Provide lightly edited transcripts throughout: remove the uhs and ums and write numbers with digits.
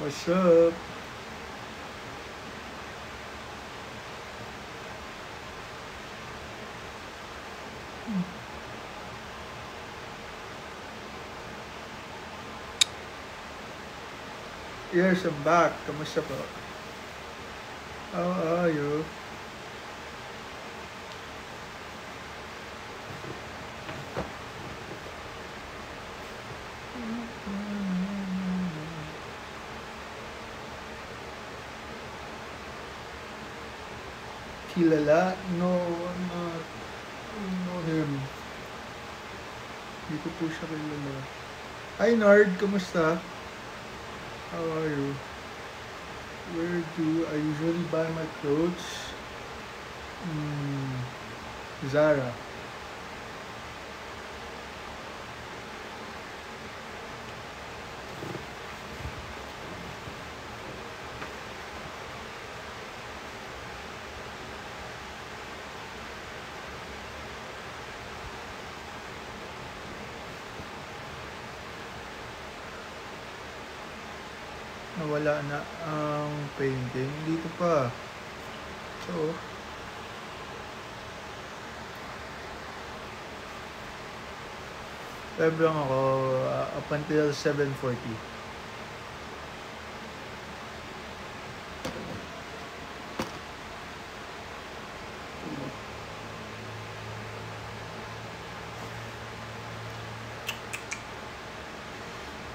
What's up? Yes, I'm back. Kamusta po? How are you? Kilala? No, I'm not. I don't know him. Hindi ko po siya kilala. Hi Nard, kamusta? How are you? Where do I usually buy my clothes? Zara. Nawala na ang painting. Dito pa. So, live lang ako up until 7:40.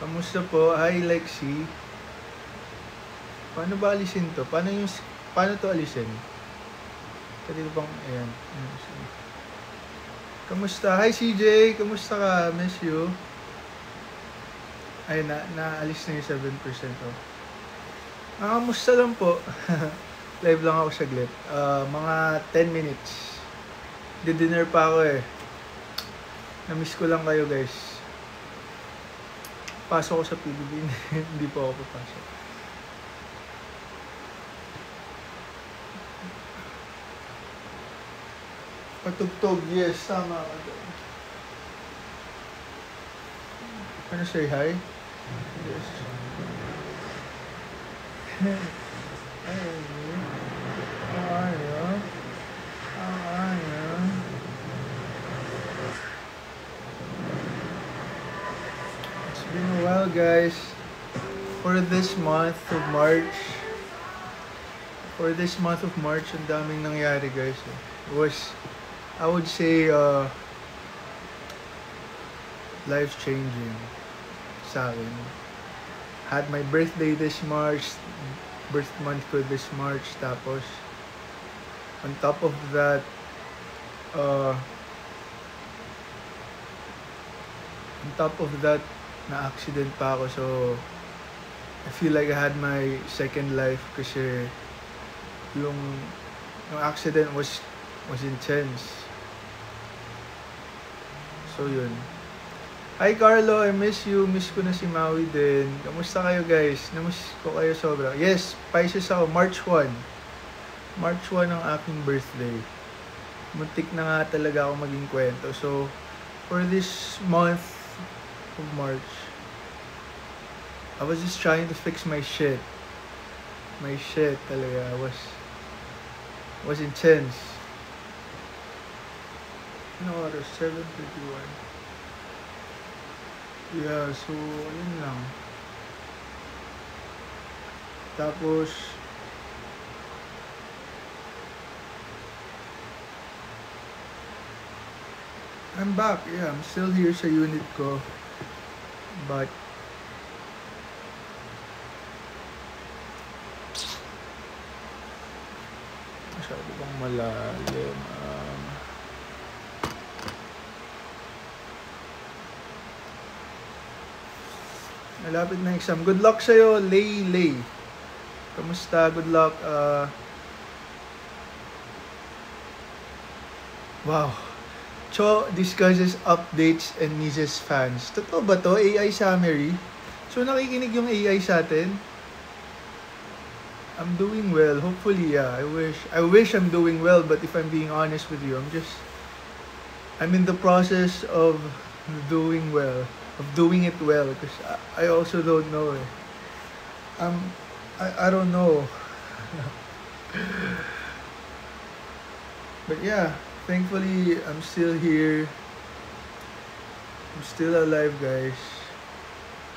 Kamusta po? Hi Lexi. Paano ba alisin to? Paano to alisin? Pwede ko bang, ayan. Kamusta? Hi CJ! Kamusta ka? Miss you. Ay, naalis na yung 7% oh. Kamusta lang po. Live lang ako saglit. Mga 10 minutes. Di-dinner pa ako eh. Na-miss ko lang kayo guys. Pasok ko sa PBB. Hindi po ako papasok. Patugtog, yes, tama ka doon. Can you say hi? Yes. Hey, how are you? How are you? It's been a while guys. For this month of March, ang daming nangyari guys. It was, I would say, life-changing sa akin. Had my birthday this March, birth month ko this March, tapos on top of that, na-accident pa ako, so I feel like I had my second life kasi yung accident was intense. So yun. Hi Carlo, I miss you. Miss ko na si Maui din. Kamusta kayo guys? Namiss ko kayo sobra. Yes, Pisces ako. March 1 ang aking birthday. Muntik na nga talaga ako maging kwento. So, for this month of March, I was just trying to fix my shit. My shit talaga was intense. No, oras 7:51. Yeah, so ayun lang. Tapos I'm back. Yeah, I'm still here sa unit ko. But masyado bang malalim? Malapit na exam. Good luck sa'yo, Lay. Kamusta? Good luck. Wow. Cho discusses updates and misses fans. Totoo ba to? AI summary? So nakikinig yung AI sa atin? I'm doing well. Hopefully, yeah. I wish I'm doing well, but if I'm being honest with you, I'm in the process of doing it well, because I also don't know eh. I don't know. But yeah, thankfully, I'm still here. I'm still alive, guys.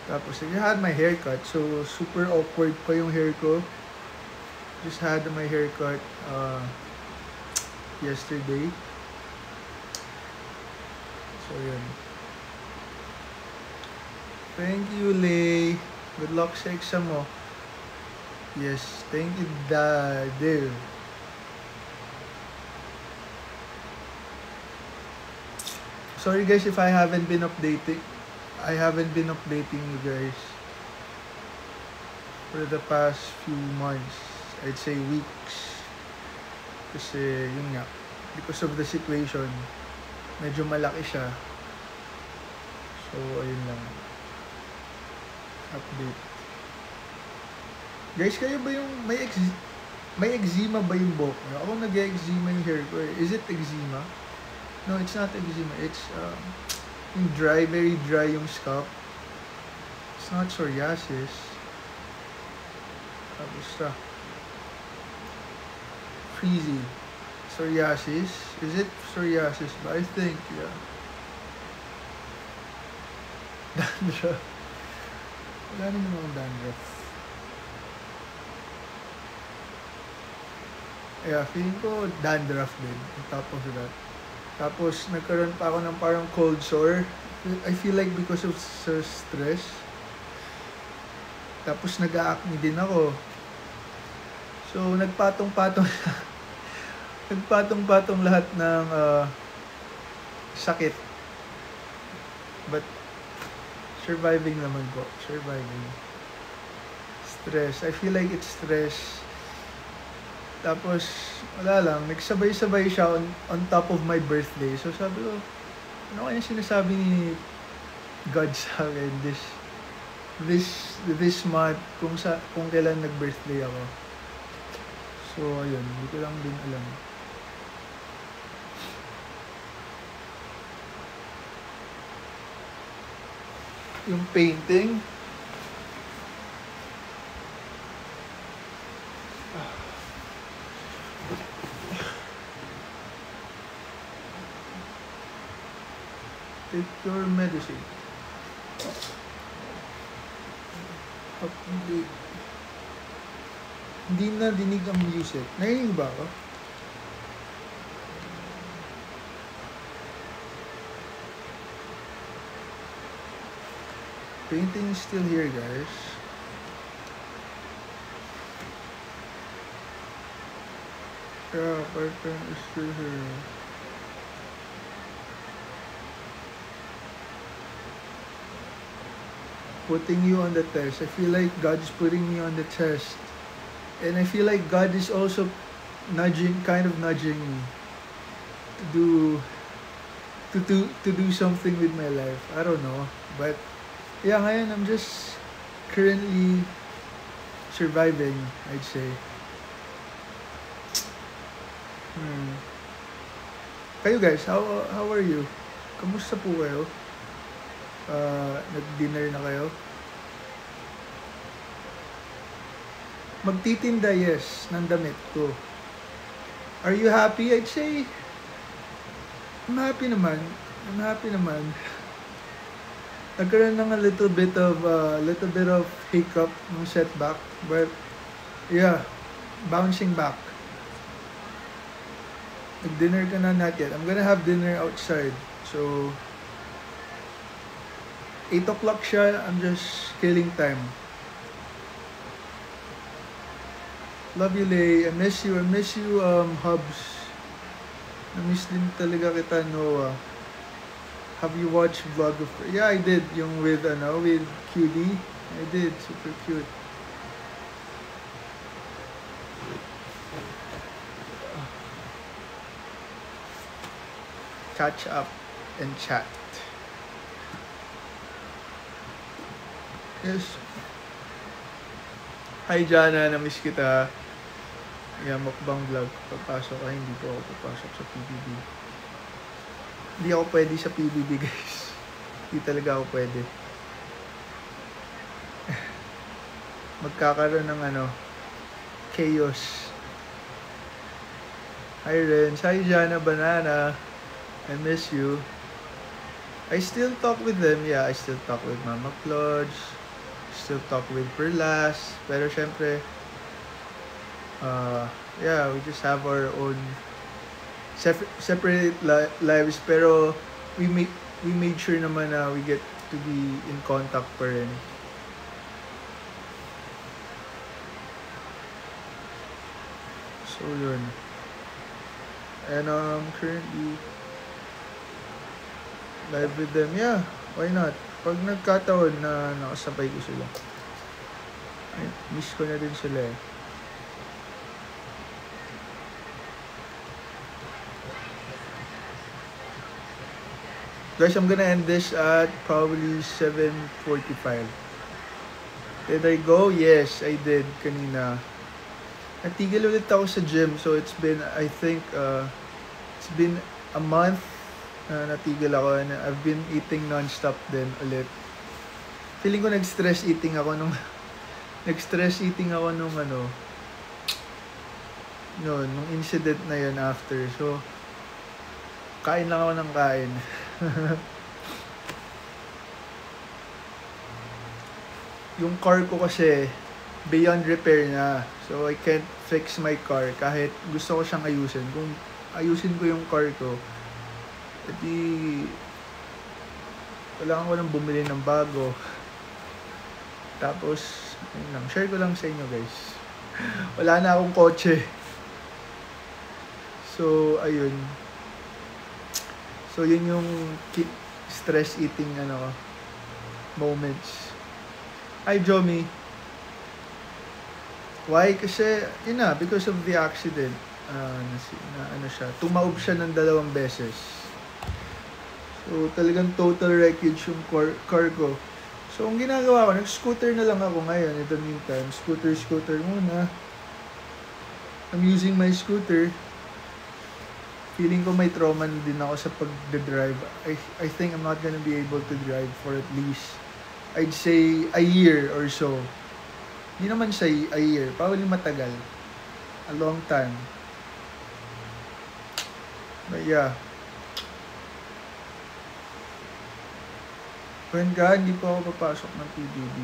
Tapos, I had my haircut. So, super awkward pa yung hair ko. Just had my haircut yesterday. So, yun. Thank you, Lay. Good luck sa exam mo. Yes, thank you, Dave. Sorry guys if I haven't been updating. I haven't been updating you guys for the past few months. I'd say weeks. Kasi yun nga, because of the situation, medyo malaki siya. So ayun lang. Update. Guys, kayo ba yung may eczema ba yung buhok niyo? Ako nag-eczema yung hair ko eh. Is it eczema? No, it's not eczema. It's yung dry, very dry yung scalp. It's not psoriasis. Basta. Freezy. Psoriasis? Is it psoriasis? But I think, yeah. Dandruff. Wala naman akong dandruff. Yeah, feeling ko dandruff din. On top of that. Tapos, nagkaroon pa ako ng parang cold sore. I feel like because of stress. Tapos, nag-acne din ako. So, nagpatong-patong nagpatong-patong lahat ng sakit. But, surviving naman po. Surviving. Stress. I feel like it's stress. Tapos, wala lang, nagsabay-sabay siya on top of my birthday. So sabi ko, ano kaya sinasabi ni God sa akin this month kung kailan nag-birthday ako. So ayun, hindi ko lang din alam. Yung painting, take your medicine. Hindi na dinig ang music. Narinig ba ako? Painting is still here, guys. Yeah, painting is still here. Putting you on the test. I feel like God is putting me on the test. And I feel like God is also kind of nudging me to do something with my life. I don't know. But yeah, ngayon I'm just currently surviving, I'd say. Kayo guys, how are you? Kamusta po kayo? Nag-dinner na kayo? Magtitinda, yes, ng damit ko. Are you happy? I'd say, I'm happy naman. Nagkaroon ng a little bit of hiccup, ng setback, but yeah, bouncing back. Nag-dinner ka na, not yet. I'm gonna have dinner outside. So 8 o'clock siya, I'm just killing time. Love you, Lay. I miss you, Hubs. Na-miss din talaga kita, Noah. Have you watched Vlog of... Yeah, I did. Yung with QD. I did. Super cute. Catch up and chat. Yes. Hi, Jana. Na-miss kita. Yeah, mukbang vlog. Papasok ka. Hindi po ako papasok sa PBB. Hindi ako pwede sa PBB, guys. Hindi talaga ako pwede. magkakaroon ng chaos. Hi Renz, hi Jana Banana, I miss you. I still talk with them, yeah, I still talk with Mama Claude, still talk with Perlas, pero syempre, yeah, we just have our own separate lives, pero we made sure naman na we get to be in contact pa rin. So yun. And currently live with them, yeah, why not? Pag nagkataon na nakasabay ko sila, ay, miss ko na din sila eh. Guys, I'm gonna end this at probably 7:45. Did I go? Yes, I did kanina. Natigil ulit ako sa gym, so it's been, I think, it's been a month natigil ako, and I've been eating non-stop din ulit. Feeling ko nag-stress eating ako nung nung incident na yun after. So, kain lang ako ng kain. Yung car ko kasi beyond repair na. So, I can't fix my car kahit gusto ko siyang ayusin. Kung ayusin ko yung car ko, edi kailangan ko nang bumili ng bago. Tapos, ayun lang. Share ko lang sa inyo, guys. Wala na akong kotse. So, ayun. So, yun yung stress eating moments. Hi, Jomi. Why? Kasi, yun na, because of the accident, tumaob siya ng 2 beses. So, talagang total wreckage yung car ko. So, ang ginagawa ko, nag-scooter na lang ako ngayon. In the meantime, scooter muna. I'm using my scooter. Feeling ko may trauma din ako sa pag-drive. I think I'm not gonna be able to drive for at least, I'd say, a year or so. Hindi naman siya a year. Probably matagal. A long time. But yeah. When ka, hindi pa ako papasok ng PBB.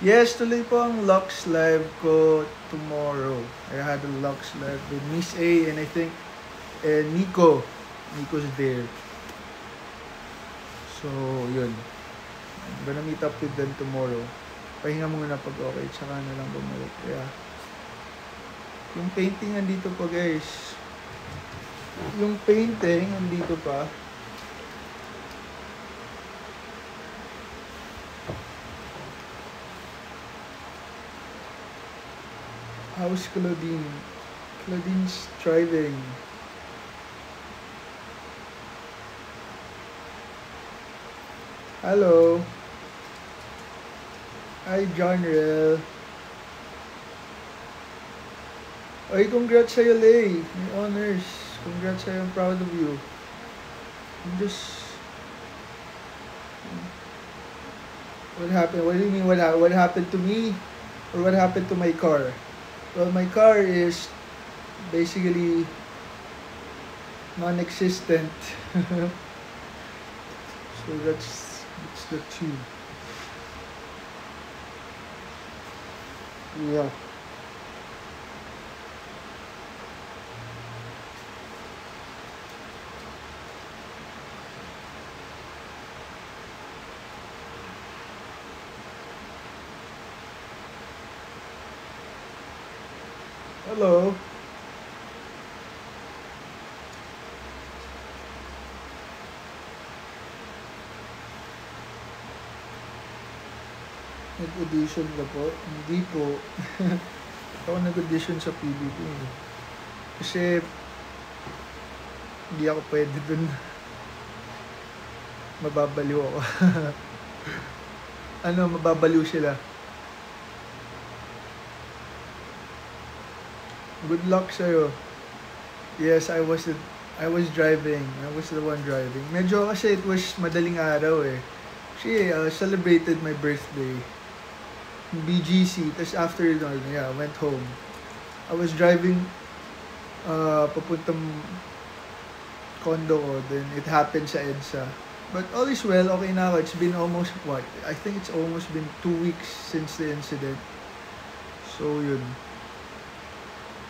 Yes, tuloy po ang Lux Live ko tomorrow. I had a Lux Live with Miss A and I think Nico. Nico's there. So, yun. I'm gonna meet up with them tomorrow. Pahinga muna pag okay, tsaka na lang bumalik. Kaya, yung painting nandito pa, guys. Yung painting nandito pa. How's Claudine? Claudine's thriving. Hello. Hi, John Rel. Ay, congrats sa'yo, Lay. May honors. Congrats sa'yo. I'm proud of you. I'm just... What happened? What do you mean, what happened to me? Or what happened to my car? Well, my car is basically non-existent. So that's the two. Yeah. Hello. Nag-audition ka po? Hindi po. Ako nag-audition sa PBB. Kasi hindi ako pwede dun. Mababaliw ako. Mababaliw sila. Good luck sa'yo. Yes, I was I was driving. I was the one driving. Medyo kasi it was madaling araw eh. She celebrated my birthday. BGC. Tapos after nun, yeah, went home. I was driving papuntang condo ko. Then it happened sa EDSA. But all is well. Okay na ako. It's been almost, what? I think it's almost been 2 weeks since the incident. So, yun.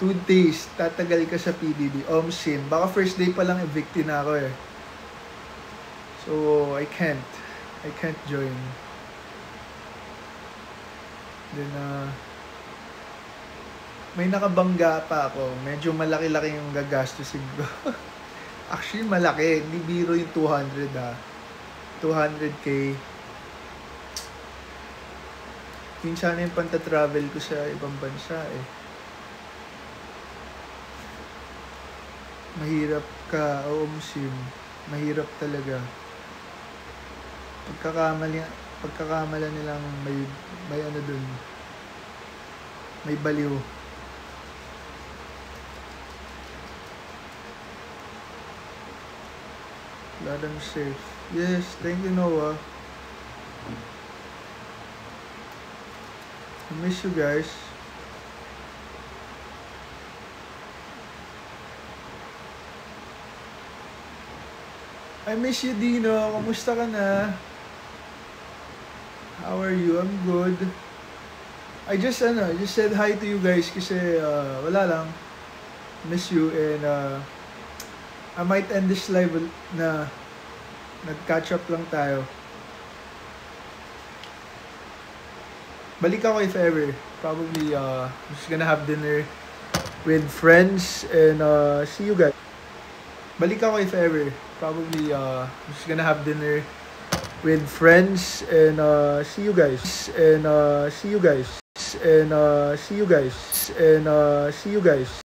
2 days, tatagal ka sa PBB. Sin. Baka first day pa lang evicted na ako eh. So, I can't join. Then, may nakabangga pa ako. Medyo malaki-laki yung gagastusin ko. Actually, malaki. Hindi biro yung 200 ha. 200k. Minsan yung panta-travel ko sa ibang bansa eh. Mahirap ka, Sim. Mahirap talaga. Pagkakamala nilang may ano dun. May baliw. Glad I'm safe. Yes, thank you, Noah. I miss you guys. I miss you, Dino. Kamusta ka na? How are you? I'm good. I just said hi to you guys kasi wala lang. Miss you and I might end this live na nag-catch up lang tayo. Balik ako if ever. Probably just gonna have dinner with friends and see you guys. Balik ako if ever. Probably just gonna have dinner with friends and see you guys and see you guys and see you guys and see you guys.